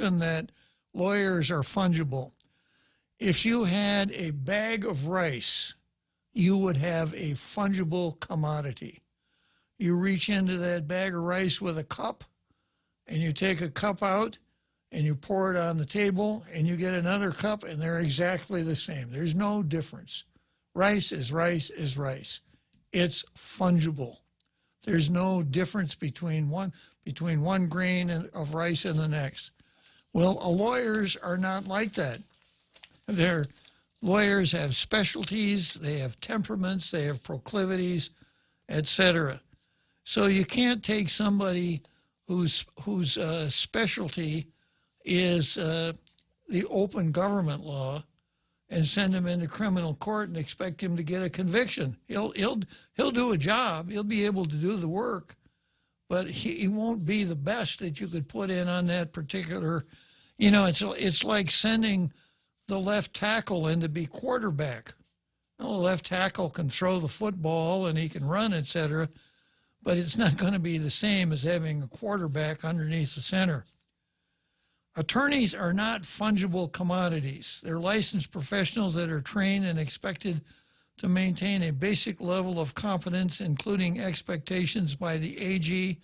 notion that lawyers are fungible. If you had a bag of rice, you would have a fungible commodity. You reach into that bag of rice with a cup, and you take a cup out, and you pour it on the table, and you get another cup, and they're exactly the same. There's no difference. Rice is rice is rice. It's fungible. There's no difference between one grain of rice and the next. Well, lawyers are not like that. Lawyers have specialties, they have temperaments, they have proclivities, etc. So you can't take somebody whose specialty is the open government law and send him into criminal court and expect him to get a conviction. He'll do a job. He'll be able to do the work, but he won't be the best that you could put in on that particular. You know, it's like sending the left tackle in to be quarterback. Well, the left tackle can throw the football and he can run, etc., but it's not going to be the same as having a quarterback underneath the center. Attorneys are not fungible commodities. They're licensed professionals that are trained and expected to maintain a basic level of competence, including expectations by the AG,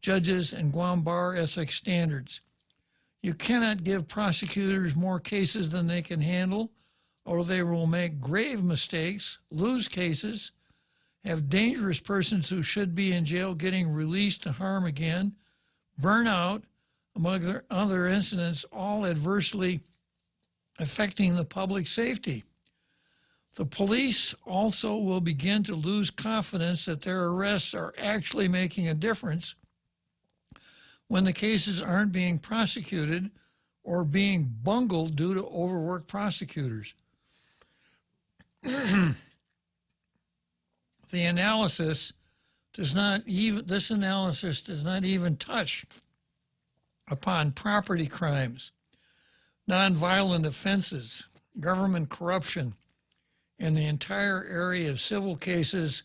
judges, and Guam Bar ethics standards. You cannot give prosecutors more cases than they can handle, or they will make grave mistakes, lose cases, have dangerous persons who should be in jail getting released to harm again, burn out, among other incidents, all adversely affecting the public safety. The police also will begin to lose confidence that their arrests are actually making a difference when the cases aren't being prosecuted or being bungled due to overworked prosecutors. This analysis does not even touch upon property crimes, nonviolent offenses, government corruption, and the entire area of civil cases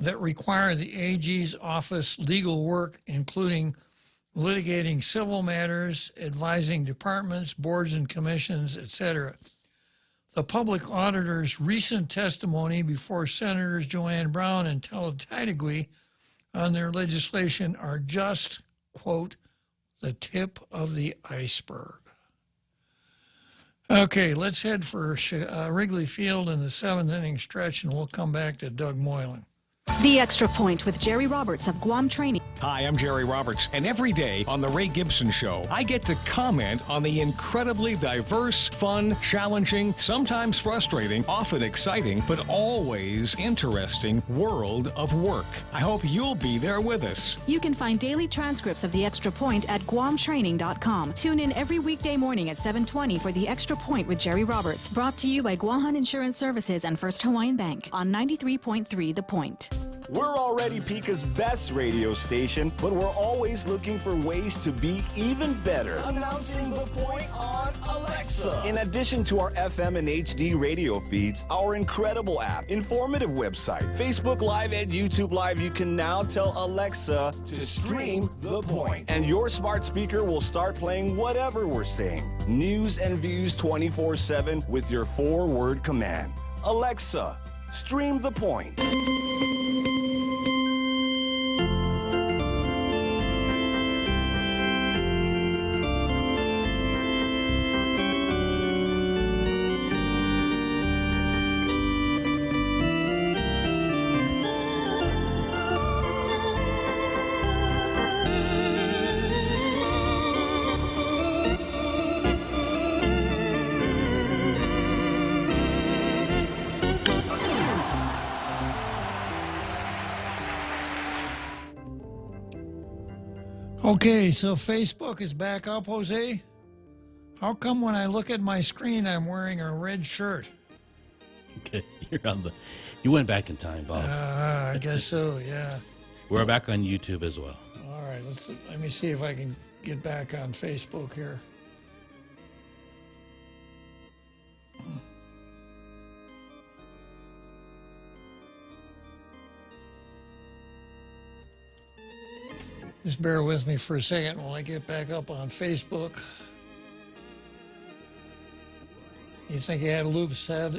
that require the AG's office legal work, including litigating civil matters, advising departments, boards and commissions, etc. The public auditor's recent testimony before Senators Joanne Brown and Tella Taitigui on their legislation are just, quote, the tip of the iceberg. Okay, let's head for Wrigley Field in the seventh inning stretch, and we'll come back to Doug Moylan. The Extra Point with Jerry Roberts of Guam Training. Hi, I'm Jerry Roberts, and every day on The Ray Gibson Show, I get to comment on the incredibly diverse, fun, challenging, sometimes frustrating, often exciting, but always interesting world of work. I hope you'll be there with us. You can find daily transcripts of The Extra Point at GuamTraining.com. Tune in every weekday morning at 7:20 for The Extra Point with Jerry Roberts. Brought to you by Guahan Insurance Services and First Hawaiian Bank on 93.3 The Point. We're already Pika's best radio station, but we're always looking for ways to be even better. Announcing the point on Alexa. In addition to our FM and HD radio feeds, our incredible app, informative website, Facebook Live, and YouTube Live, you can now tell Alexa to stream the point. And your smart speaker will start playing whatever we're saying. News and views 24/7 with your 4-word command. Alexa, stream the point. Okay, so Facebook is back up, Jose? How come when I look at my screen, I'm wearing a red shirt? Okay, you went back in time, Bob. I guess so, yeah. We're back on YouTube as well. All right, let me see if I can get back on Facebook here. Just bear with me for a second while I get back up on Facebook. You think Adelup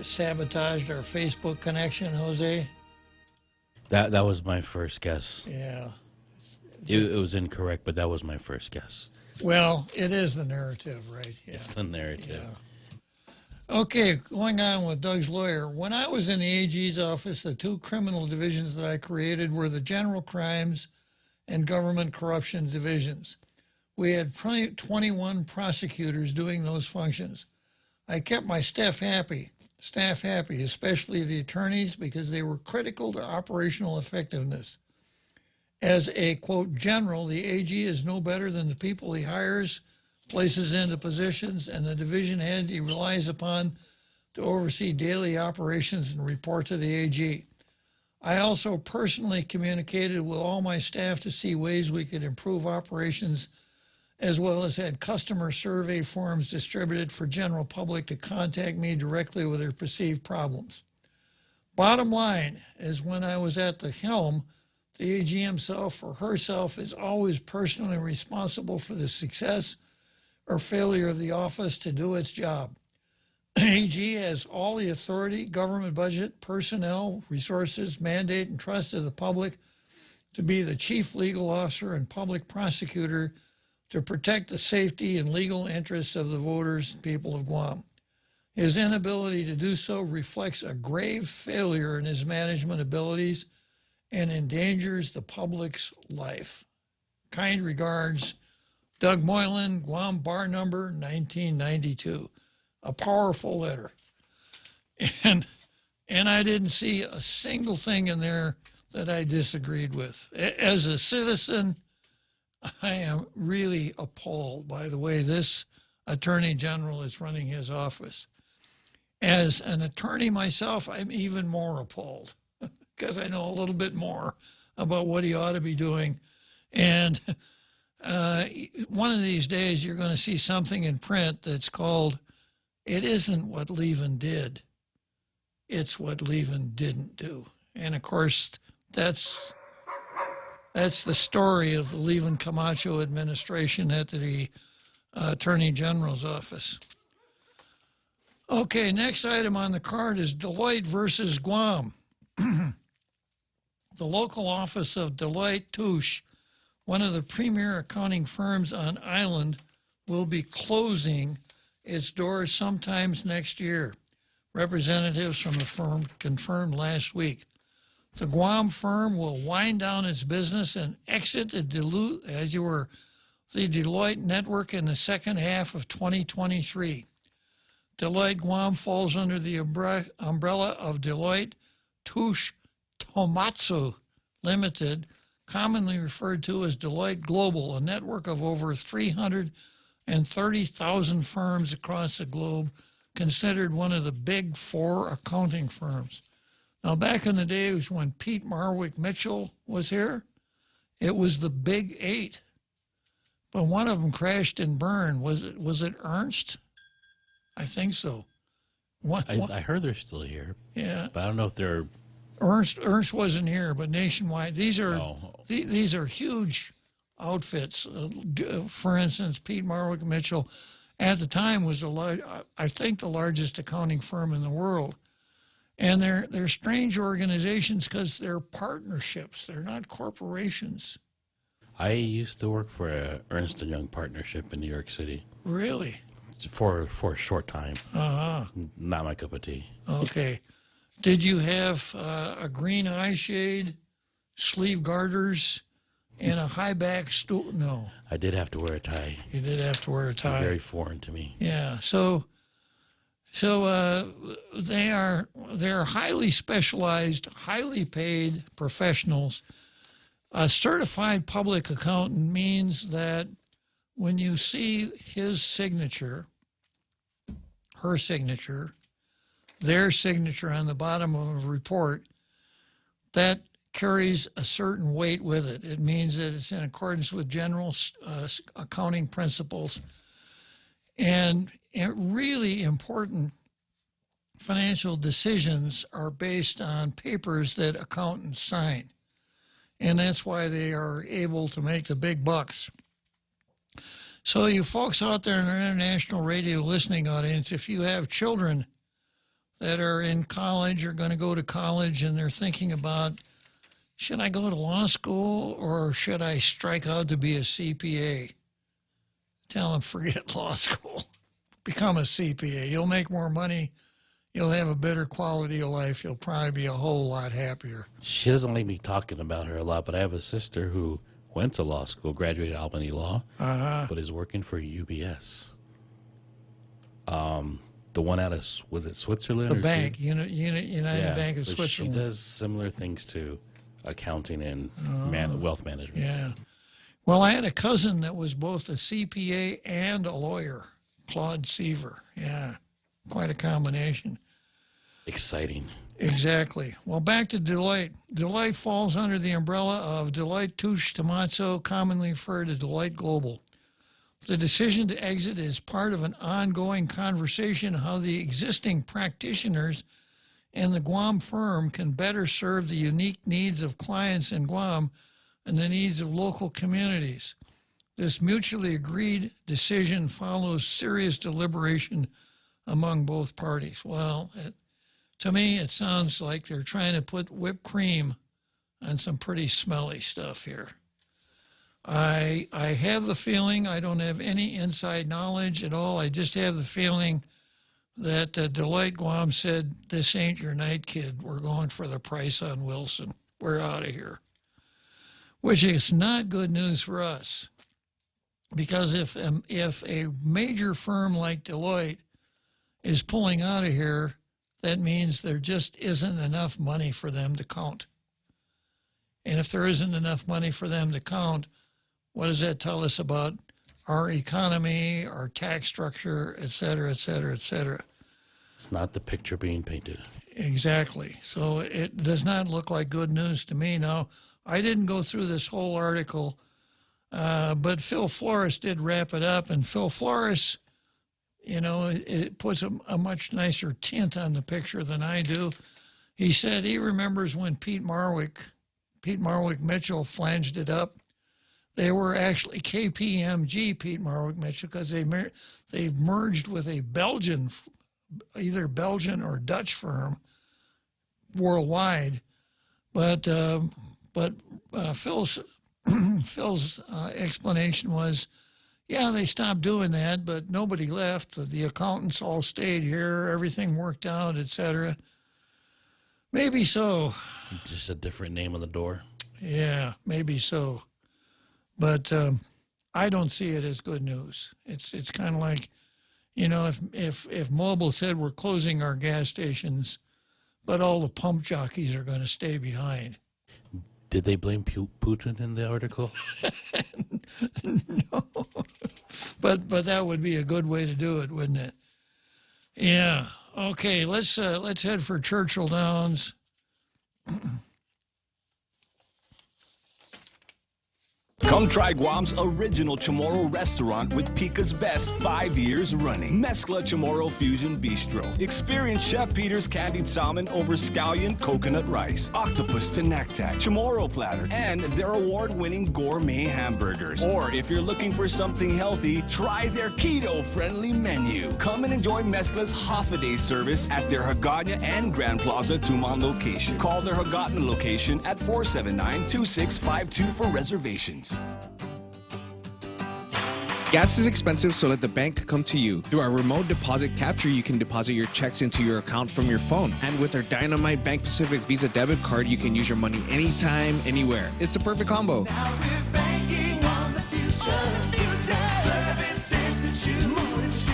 sabotaged our Facebook connection, Jose? That was my first guess. Yeah. It was incorrect, but that was my first guess. Well, it is the narrative, right? Yeah. It's the narrative. Yeah. Okay, going on with Doug's lawyer. When I was in the AG's office, the two criminal divisions that I created were the general crimes and government corruption divisions. We had 21 prosecutors doing those functions. I kept my staff happy, especially the attorneys, because they were critical to operational effectiveness. As a, quote, general, the AG is no better than the people he hires, places into positions, and the division head he relies upon to oversee daily operations and report to the AG. I also personally communicated with all my staff to see ways we could improve operations, as well as had customer survey forms distributed for general public to contact me directly with their perceived problems. Bottom line is, when I was at the helm, the AG himself or herself is always personally responsible for the success or failure of the office to do its job. AG has all the authority, government budget, personnel, resources, mandate, and trust of the public to be the chief legal officer and public prosecutor to protect the safety and legal interests of the voters and people of Guam. His inability to do so reflects a grave failure in his management abilities and endangers the public's life. Kind regards, Doug Moylan, Guam Bar Number 1992. A powerful letter. And I didn't see a single thing in there that I disagreed with. As a citizen, I am really appalled by the way this Attorney General is running his office. As an attorney myself, I'm even more appalled because I know a little bit more about what he ought to be doing. And one of these days, you're going to see something in print that's called, "It isn't what Levin did, it's what Levin didn't do." And of course, that's the story of the Levin Camacho administration at the Attorney General's office. Okay, next item on the card is Deloitte versus Guam. The local office of Deloitte Touche, one of the premier accounting firms on island, will be closing its doors sometimes next year. Representatives from the firm confirmed last week. The Guam firm will wind down its business and exit the Deloitte network in the second half of 2023. Deloitte Guam falls under the umbrella of Deloitte Touche Tomatsu Limited, commonly referred to as Deloitte Global, a network of over 330,000 firms across the globe, considered one of the big four accounting firms. Now, back in the days when Pete Marwick Mitchell was here, it was the big eight. But one of them crashed and burned. Was it Ernst? I think so. I heard they're still here. Yeah. But I don't know if they're... Ernst wasn't here, but nationwide. These are huge outfits. For instance, Pete Marwick Mitchell, at the time, was I think the largest accounting firm in the world. And they're strange organizations because they're partnerships. They're not corporations. I used to work for a Ernst & Young partnership in New York City. Really? For a short time. Uh-huh. Not my cup of tea. Okay. Did you have a green eye shade, sleeve garters, and a high back stool? No. I did have to wear a tie. You did have to wear a tie. Very foreign to me. Yeah. So they're highly specialized, highly paid professionals. A certified public accountant means that when you see his signature, her signature, their signature on the bottom of a report, that carries a certain weight with it. It means that it's in accordance with general accounting principles. And really important financial decisions are based on papers that accountants sign. and that's why they are able to make the big bucks. So you folks out there in our international radio listening audience, if you have children that are in college or going to go to college and they're thinking about, should I go to law school or should I strike out to be a CPA? Tell them, forget law school. Become a CPA. You'll make more money. You'll have a better quality of life. You'll probably be a whole lot happier. She doesn't like me talking about her a lot, but I have a sister who went to law school, graduated Albany Law, but is working for UBS. The one out of, was it Switzerland? The or bank, United Bank of but Switzerland. She does similar things to accounting and wealth management. Yeah. Well, I had a cousin that was both a CPA and a lawyer, Claude Seaver. Yeah, quite a combination. Exciting. Exactly. Well, back to Deloitte. Deloitte falls under the umbrella of Deloitte Touche Tohmatsu, commonly referred to Deloitte Global. The decision to exit is part of an ongoing conversation how the existing practitioners and the Guam firm can better serve the unique needs of clients in Guam and the needs of local communities. This mutually agreed decision follows serious deliberation among both parties. Well, to me, it sounds like they're trying to put whipped cream on some pretty smelly stuff here. I have the feeling, I don't have any inside knowledge at all, I just have the feeling that Deloitte Guam said, this ain't your night, kid. We're going for the price on Wilson. We're out of here. Which is not good news for us. Because if a major firm like Deloitte is pulling out of here, that means there just isn't enough money for them to count. And if there isn't enough money for them to count, what does that tell us about our economy, our tax structure, et cetera, et cetera, et cetera? It's not the picture being painted. Exactly. So it does not look like good news to me. Now, I didn't go through this whole article, but Phil Flores did wrap it up. And Phil Flores, it puts a much nicer tint on the picture than I do. He said he remembers when Pete Marwick Mitchell flanged it up. They were actually KPMG, Pete Marwick Mitchell, because they merged with a either Belgian or Dutch firm worldwide. But Phil's explanation was, yeah, they stopped doing that, but nobody left. The accountants all stayed here. Everything worked out, et cetera. Maybe so. Just a different name on the door. Yeah, maybe so. But I don't see it as good news. It's kind of like, if Mobil said we're closing our gas stations, but all the pump jockeys are going to stay behind. Did they blame Putin in the article? No, but that would be a good way to do it, wouldn't it? Yeah. Okay. Let's head for Churchill Downs. Come try Guam's original Chamorro restaurant with Pica's best 5 years running. Mezcla Chamorro Fusion Bistro. Experience Chef Peter's candied salmon over scallion coconut rice, octopus to naktak, Chamorro platter, and their award-winning gourmet hamburgers. Or if you're looking for something healthy, try their keto-friendly menu. Come and enjoy Mezcla's half-a-day service at their Hagåtña and Grand Plaza Tumon location. Call their Hagåtña location at 479-2652 for reservations. Gas is expensive, so let the bank come to you. Through our remote deposit capture, you can deposit your checks into your account from your phone. And with our Dynamite Bank Pacific Visa debit card, you can use your money anytime, anywhere. It's the perfect combo. Now we're banking on the future. Services to choose.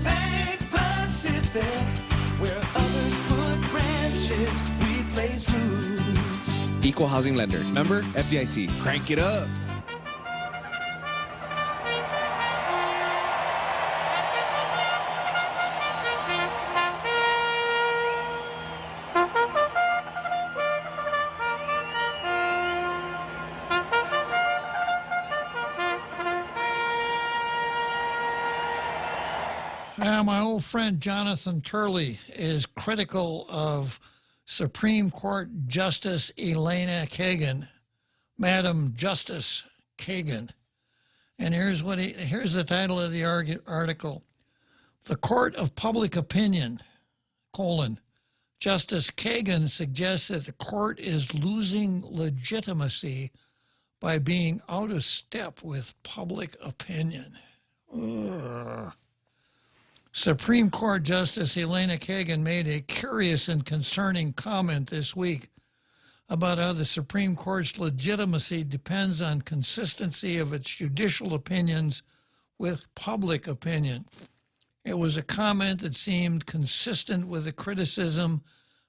Bank Pacific, where others put branches, we place roots. Equal housing lender. Member FDIC. Crank it up. My old friend Jonathan Turley is critical of Supreme Court Justice Elena Kagan Madam Justice Kagan. And here's the title of the article. The Court of Public Opinion, Justice Kagan suggests that the court is losing legitimacy by being out of step with public opinion. Ugh. Supreme Court Justice Elena Kagan made a curious and concerning comment this week about how the Supreme Court's legitimacy depends on consistency of its judicial opinions with public opinion. It was a comment that seemed consistent with the criticism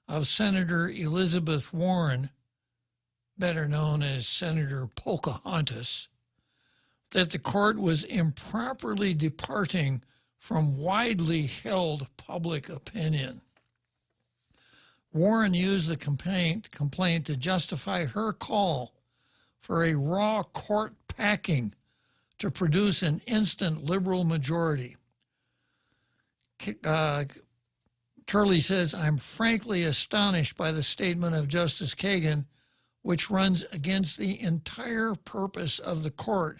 of Senator Elizabeth Warren, better known as Senator Pocahontas, that the court was improperly departing from widely held public opinion. Warren used the complaint to justify her call for a raw court packing to produce an instant liberal majority. Turley says, I'm frankly astonished by the statement of Justice Kagan, which runs against the entire purpose of the court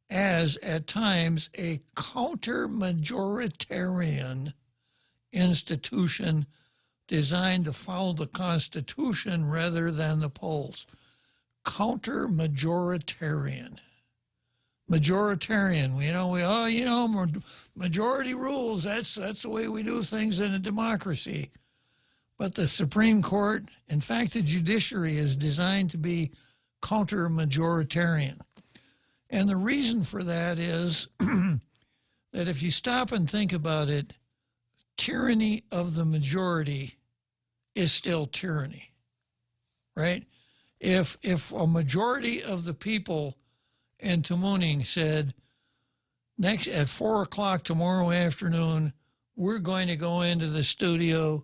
as, at times, a counter-majoritarian institution designed to follow the Constitution rather than the polls. Counter-majoritarian. Majoritarian, majority rules, that's the way we do things in a democracy. But the Supreme Court, in fact, the judiciary is designed to be counter-majoritarian. And the reason for that is that if you stop and think about it, tyranny of the majority is still tyranny, right? If a majority of the people in Tamuning said, next at 4 o'clock tomorrow afternoon, we're going to go into the studio,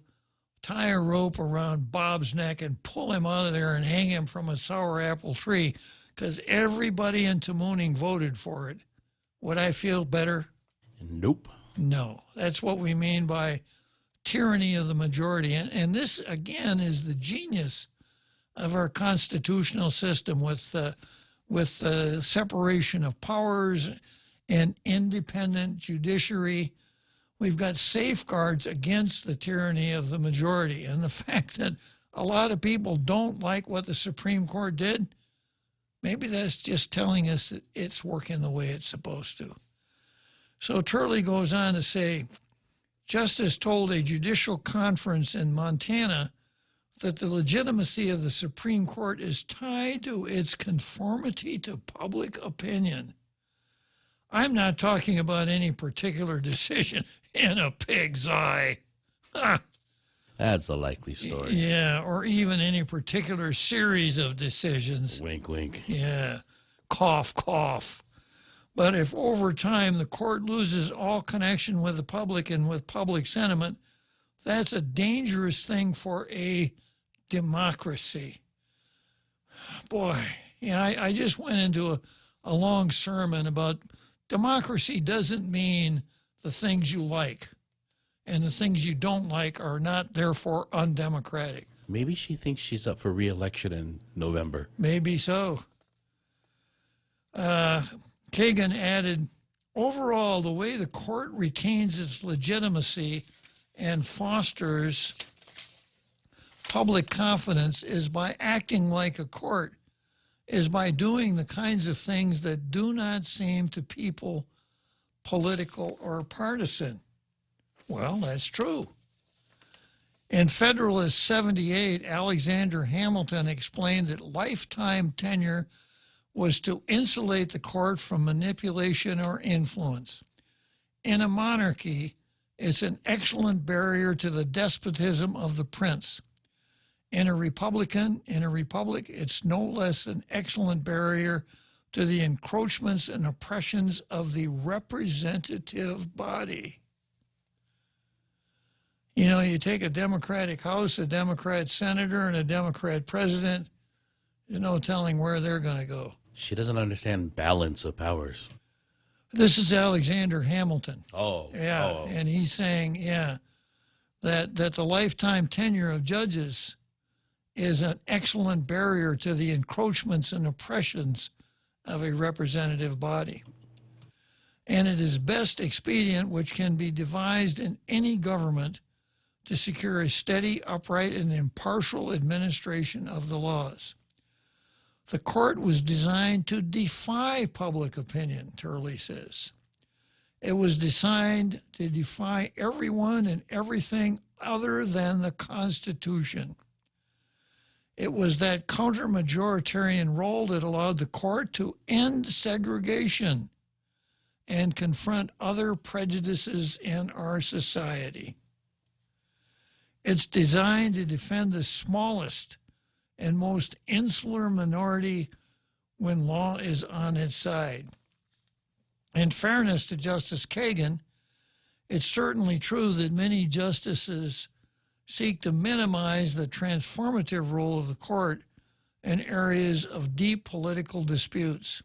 tie a rope around Bob's neck and pull him out of there and hang him from a sour apple tree because everybody in Tamuning voted for it, would I feel better? Nope. No. That's what we mean by tyranny of the majority. And this, again, is the genius of our constitutional system with separation of powers and independent judiciary. We've got safeguards against the tyranny of the majority. And the fact that a lot of people don't like what the Supreme Court did, maybe that's just telling us that it's working the way it's supposed to. So Turley goes on to say, Justice told a judicial conference in Montana that the legitimacy of the Supreme Court is tied to its conformity to public opinion. I'm not talking about any particular decision in a pig's eye. That's a likely story. Yeah, or even any particular series of decisions. Wink, wink. Yeah, cough, cough. But if over time the court loses all connection with the public and with public sentiment, that's a dangerous thing for a democracy. Boy, I just went into a long sermon about democracy doesn't mean the things you like, and the things you don't like are not therefore undemocratic. Maybe she thinks she's up for re-election in November. Maybe so. Kagan added, overall, the way the court retains its legitimacy and fosters public confidence is by acting like a court, is by doing the kinds of things that do not seem to people political or partisan. Well, that's true. In Federalist 78, Alexander Hamilton explained that lifetime tenure was to insulate the court from manipulation or influence. In a monarchy, it's an excellent barrier to the despotism of the prince. In a republic, it's no less an excellent barrier to the encroachments and oppressions of the representative body. You take a Democratic House, a Democrat senator, and a Democrat president, there's no telling where they're going to go. She doesn't understand balance of powers. This is Alexander Hamilton. Oh. Yeah, Oh. and he's saying, that the lifetime tenure of judges is an excellent barrier to the encroachments and oppressions of a representative body. And it is best expedient which can be devised in any government to secure a steady, upright, and impartial administration of the laws. The court was designed to defy public opinion, Turley says. It was designed to defy everyone and everything other than the Constitution. It was that counter-majoritarian role that allowed the court to end segregation and confront other prejudices in our society. It's designed to defend the smallest and most insular minority when law is on its side. In fairness to Justice Kagan, it's certainly true that many justices seek to minimize the transformative role of the court in areas of deep political disputes.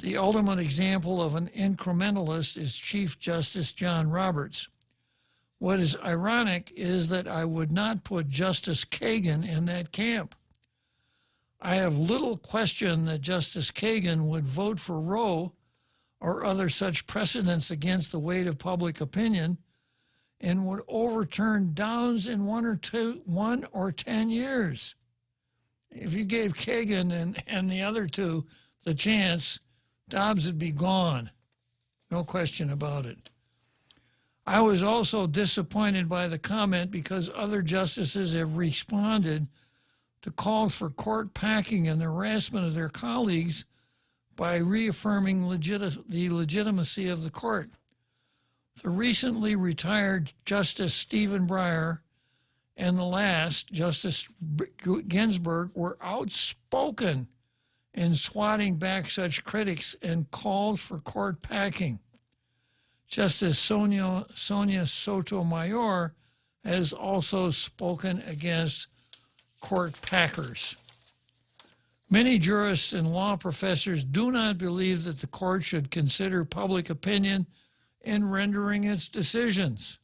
The ultimate example of an incrementalist is Chief Justice John Roberts. What is ironic is that I would not put Justice Kagan in that camp. I have little question that Justice Kagan would vote for Roe or other such precedents against the weight of public opinion and would overturn Downs in 1 or 10 years. If you gave Kagan and the other two the chance, Dobbs would be gone. No question about it. I was also disappointed by the comment because other justices have responded to calls for court packing and the harassment of their colleagues by reaffirming the legitimacy of the court. The recently retired Justice Stephen Breyer and the last, Justice Ginsburg, were outspoken in swatting back such critics and called for court packing. Justice Sonia Sotomayor has also spoken against court packers. Many jurists and law professors do not believe that the court should consider public opinion in rendering its decisions.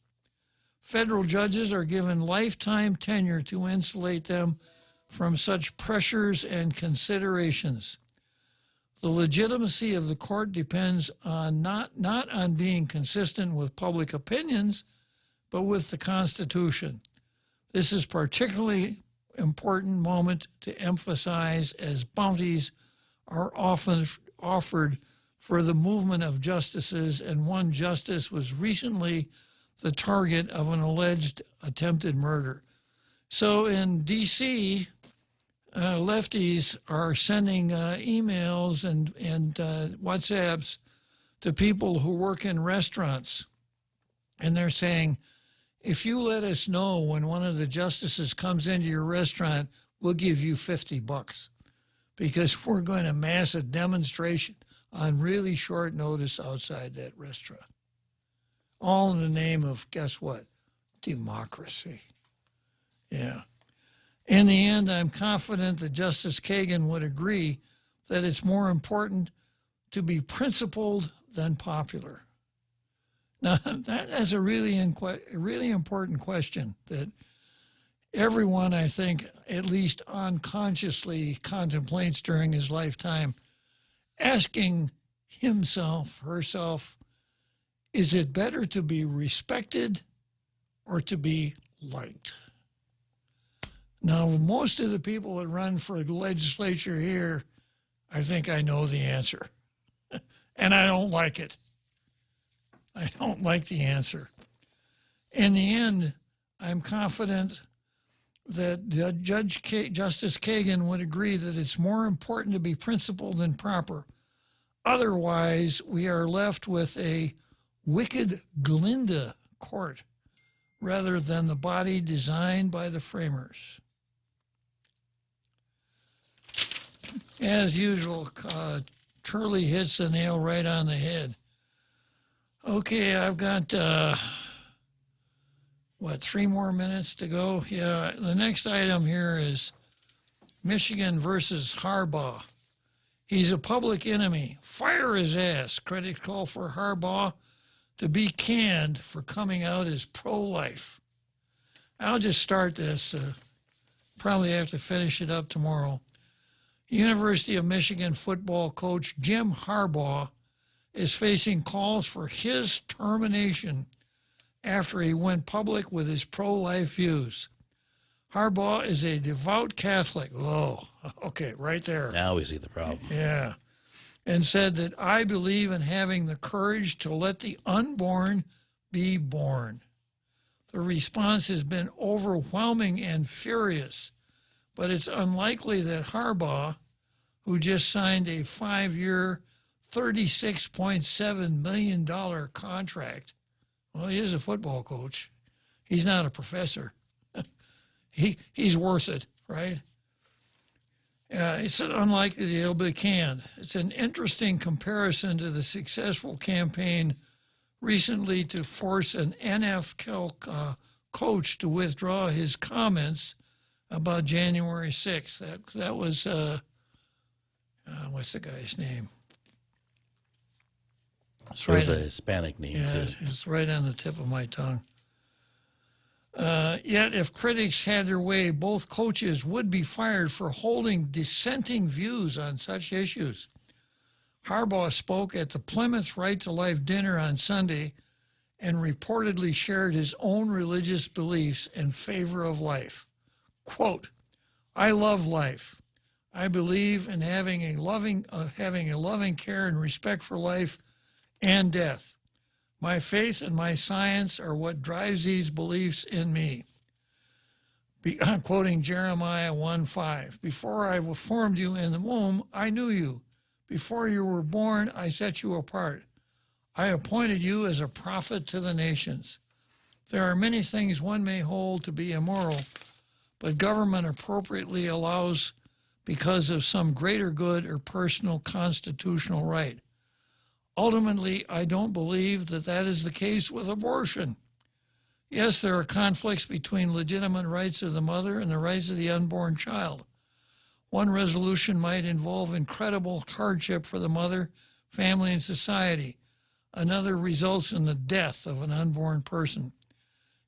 Federal judges are given lifetime tenure to insulate them from such pressures and considerations. The legitimacy of the court depends on not on being consistent with public opinions, but with the Constitution. This is particularly important moment to emphasize as bounties are often offered for the movement of justices, and one justice was recently the target of an alleged attempted murder. So in D.C., lefties are sending emails and WhatsApps to people who work in restaurants, and they're saying, if you let us know when one of the justices comes into your restaurant, we'll give you $50 because we're going to mass a demonstration on really short notice outside that restaurant. All in the name of, guess what? Democracy. Yeah. In the end, I'm confident that Justice Kagan would agree that it's more important to be principled than popular. Now, that's a really important question that everyone, I think, at least unconsciously contemplates during his lifetime, asking himself, herself, is it better to be respected or to be liked? Now, most of the people that run for the legislature here, I think I know the answer. And I don't like it. I don't like the answer. In the end, I'm confident that Justice Kagan would agree that it's more important to be principled than proper. Otherwise, we are left with a wicked Glinda court rather than the body designed by the framers. As usual, Turley hits the nail right on the head. Okay, I've got, 3 more minutes to go? Yeah, the next item here is Michigan versus Harbaugh. He's a public enemy. Fire his ass. Critics call for Harbaugh to be canned for coming out as pro-life. I'll just start this. Probably have to finish it up tomorrow. University of Michigan football coach Jim Harbaugh is facing calls for his termination after he went public with his pro-life views. Harbaugh is a devout Catholic. Oh, okay, right there. Now we see the problem. Yeah. And said that I believe in having the courage to let the unborn be born. The response has been overwhelming and furious, but it's unlikely that Harbaugh, who just signed a 5-year, $36.7 million contract, well, he is a football coach. He's not a professor. He's worth it, right? It's unlikely that he'll be canned. It's an interesting comparison to the successful campaign recently to force an NFL coach to withdraw his comments about January 6th. That was, what's the guy's name? It was a Hispanic name, yeah, too. it's right on the tip of my tongue. Yet, if critics had their way, both coaches would be fired for holding dissenting views on such issues. Harbaugh spoke at the Plymouth Right to Life dinner on Sunday and reportedly shared his own religious beliefs in favor of life. Quote, I love life. I believe in having a loving care and respect for life and death. My faith and my science are what drives these beliefs in me. I'm quoting Jeremiah 1:5. Before I formed you in the womb, I knew you. Before you were born, I set you apart. I appointed you as a prophet to the nations. There are many things one may hold to be immoral, but government appropriately allows because of some greater good or personal constitutional right. Ultimately, I don't believe that that is the case with abortion. Yes, there are conflicts between legitimate rights of the mother and the rights of the unborn child. One resolution might involve incredible hardship for the mother, family, and society. Another results in the death of an unborn person.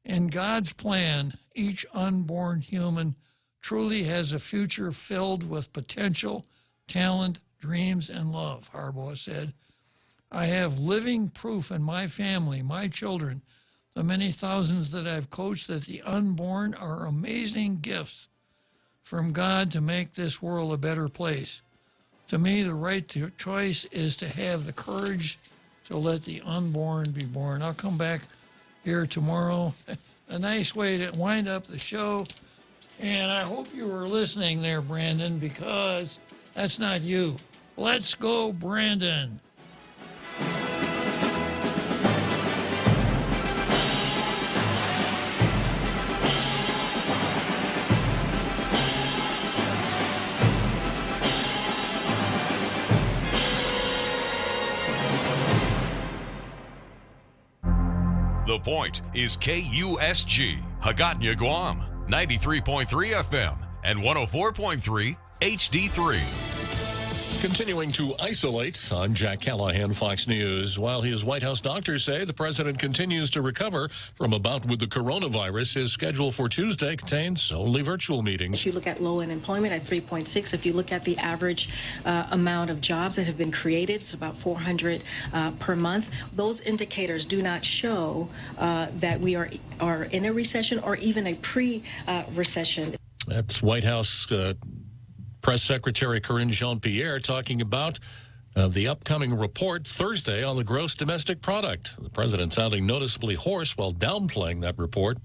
In God's plan, each unborn human truly has a future filled with potential, talent, dreams, and love, Harbaugh said. I have living proof in my family, my children, the many thousands that I've coached, that the unborn are amazing gifts from God to make this world a better place. To me, the right to choice is to have the courage to let the unborn be born. I'll come back here tomorrow. A nice way to wind up the show. And I hope you were listening there, Brandon, because that's not you. Let's go, Brandon. The Point is KUSG, Hagåtña, Guam, 93.3 FM and 104.3 HD3. Continuing to isolate, I'm Jack Callahan, Fox News. While his White House doctors say the president continues to recover from a bout with the coronavirus, his schedule for Tuesday contains only virtual meetings. If you look at low unemployment at 3.6, if you look at the average amount of jobs that have been created, it's about 400 per month. Those indicators do not show that we are in a recession or even a pre-recession. That's White House Press Secretary Karine Jean-Pierre talking about the upcoming report Thursday on the gross domestic product. The president sounding noticeably hoarse while downplaying that report.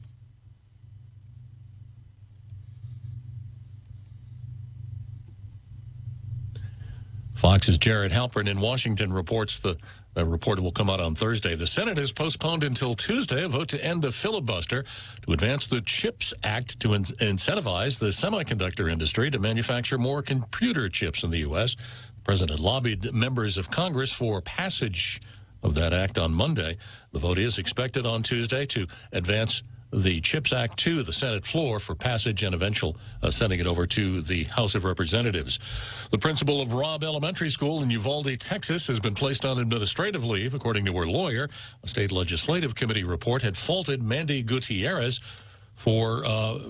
Fox's Jared Halpern in Washington reports the report will come out on Thursday. The Senate has postponed until Tuesday a vote to end a filibuster to advance the CHIPS Act to incentivize the semiconductor industry to manufacture more computer chips in the U.S. The president lobbied members of Congress for passage of that act on Monday. The vote is expected on Tuesday to advance the CHIPS Act to the Senate floor for passage and eventual sending it over to the House of Representatives. The principal of Robb Elementary School in Uvalde, Texas, has been placed on administrative leave, according to her lawyer. A state legislative committee report had faulted Mandy Gutierrez for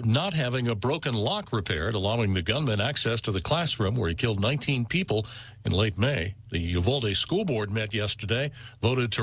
not having a broken lock repaired, allowing the gunman access to the classroom where he killed 19 people in late May. The Uvalde School Board met yesterday, voted to